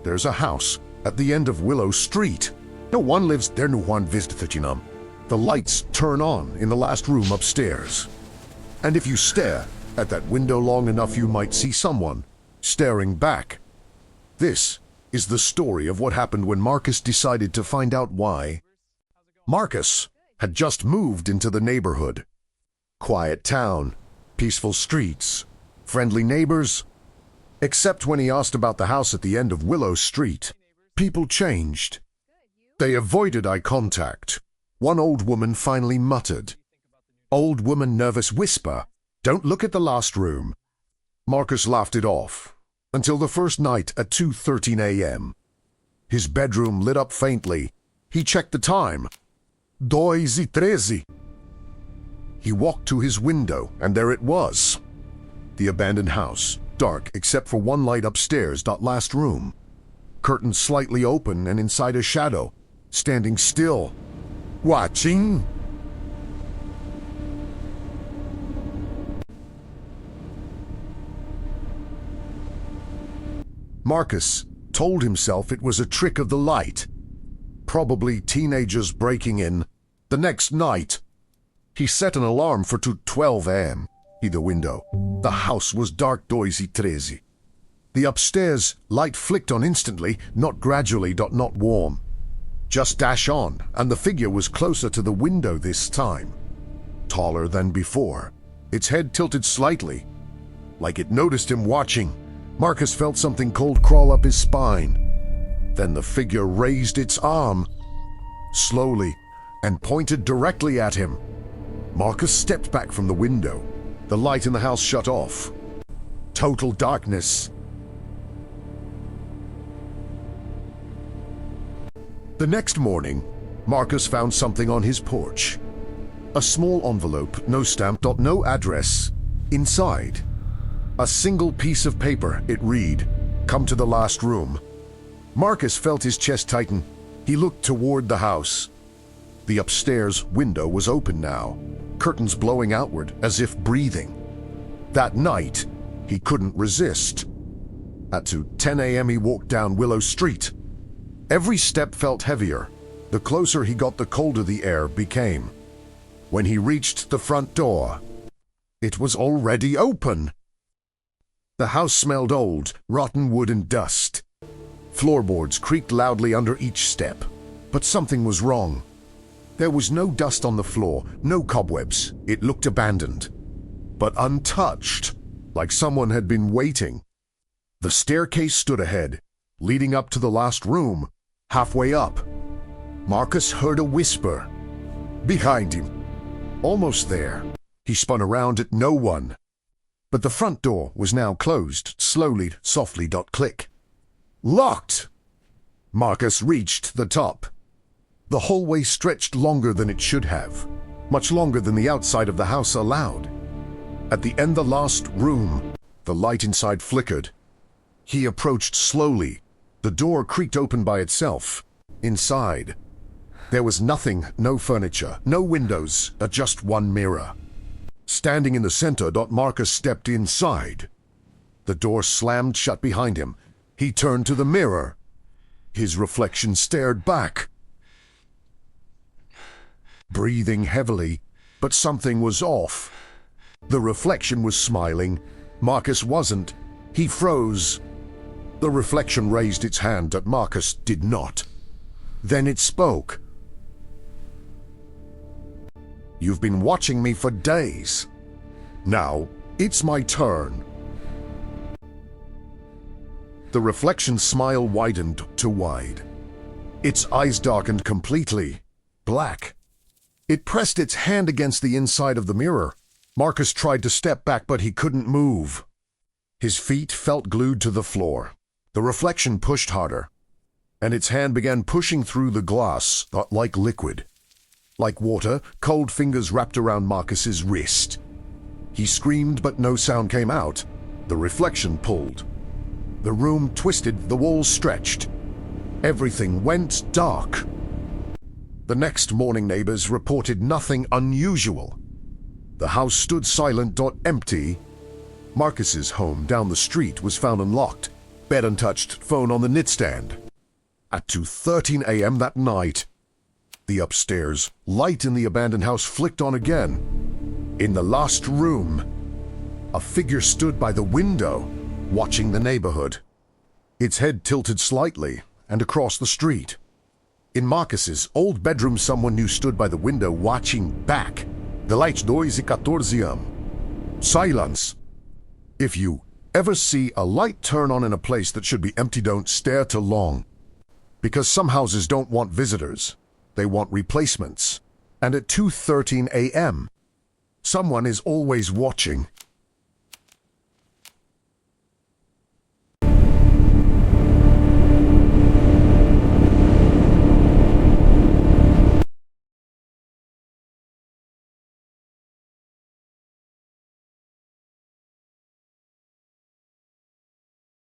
There's a house at the end of Willow Street. No one lives there, no one visits. The lights turn on in the last room upstairs. And if you stare at that window long enough, you might see someone staring back. This is the story of what happened when Marcus decided to find out why. Marcus had just moved into the neighborhood. Quiet town, peaceful streets, friendly neighbors. Except when he asked about the house at the end of Willow Street. People changed. They avoided eye contact. One old woman finally muttered. Old woman nervous whisper, "Don't look at the last room." Marcus laughed it off, until the first night at 2:13 a.m. His bedroom lit up faintly. He checked the time. 2:13. He walked to his window, and there it was. The abandoned house, dark except for one light upstairs. Last room. Curtains slightly open, and inside a shadow, standing still, watching. Marcus told himself it was a trick of the light. Probably teenagers breaking in. The next night, he set an alarm for 2:12 a.m. The window. The house was dark. 2:13. The upstairs light flicked on instantly, not gradually. Not warm. Just dash on, and the figure was closer to the window this time. Taller than before. Its head tilted slightly, like it noticed him watching. Marcus felt something cold crawl up his spine. Then the figure raised its arm, slowly, and pointed directly at him. Marcus stepped back from the window. The light in the house shut off. Total darkness. The next morning, Marcus found something on his porch. A small envelope, no stamp. No address. Inside, a single piece of paper. It read, "Come to the last room." Marcus felt his chest tighten. He looked toward the house. The upstairs window was open now, curtains blowing outward as if breathing. That night, he couldn't resist. At 2:10 a.m. he walked down Willow Street. Every step felt heavier. The closer he got, the colder the air became. When he reached the front door, it was already open. The house smelled old, rotten wood and dust. Floorboards creaked loudly under each step. But something was wrong. There was no dust on the floor, no cobwebs. It looked abandoned, but untouched, like someone had been waiting. The staircase stood ahead, leading up to the last room. Halfway up, Marcus heard a whisper. Behind him. Almost there. He spun around at no one. But the front door was now closed, slowly, softly. Click. Locked! Marcus reached the top. The hallway stretched longer than it should have, much longer than the outside of the house allowed. At the end, the last room, the light inside flickered. He approached slowly. The door creaked open by itself. Inside, there was nothing, no furniture, no windows, just one mirror. Standing in the center, Marcus stepped inside. The door slammed shut behind him. He turned to the mirror. His reflection stared back, breathing heavily, but something was off. The reflection was smiling. Marcus wasn't. He froze. The reflection raised its hand, but Marcus did not. Then it spoke. You've been watching me for days. Now, it's my turn. The reflection's smile widened to wide. Its eyes darkened completely, black. It pressed its hand against the inside of the mirror. Marcus tried to step back, but he couldn't move. His feet felt glued to the floor. The reflection pushed harder, and its hand began pushing through the glass, like liquid. Like water, cold fingers wrapped around Marcus's wrist. He screamed, but no sound came out. The reflection pulled. The room twisted, the walls stretched. Everything went dark. The next morning, neighbors reported nothing unusual. The house stood silent, empty. Marcus's home down the street was found unlocked. bed untouched, phone on the nightstand. At 2:13 a.m. that night, the upstairs light in the abandoned house flicked on again. In the last room, a figure stood by the window, watching the neighborhood. Its head tilted slightly and across the street. In Marcus's old bedroom, someone new stood by the window watching back. The lights 2:14 am. Silence. If you ever see a light turn on in a place that should be empty, don't stare too long. Because some houses don't want visitors. They want replacements. And at 2:13 a.m., someone is always watching.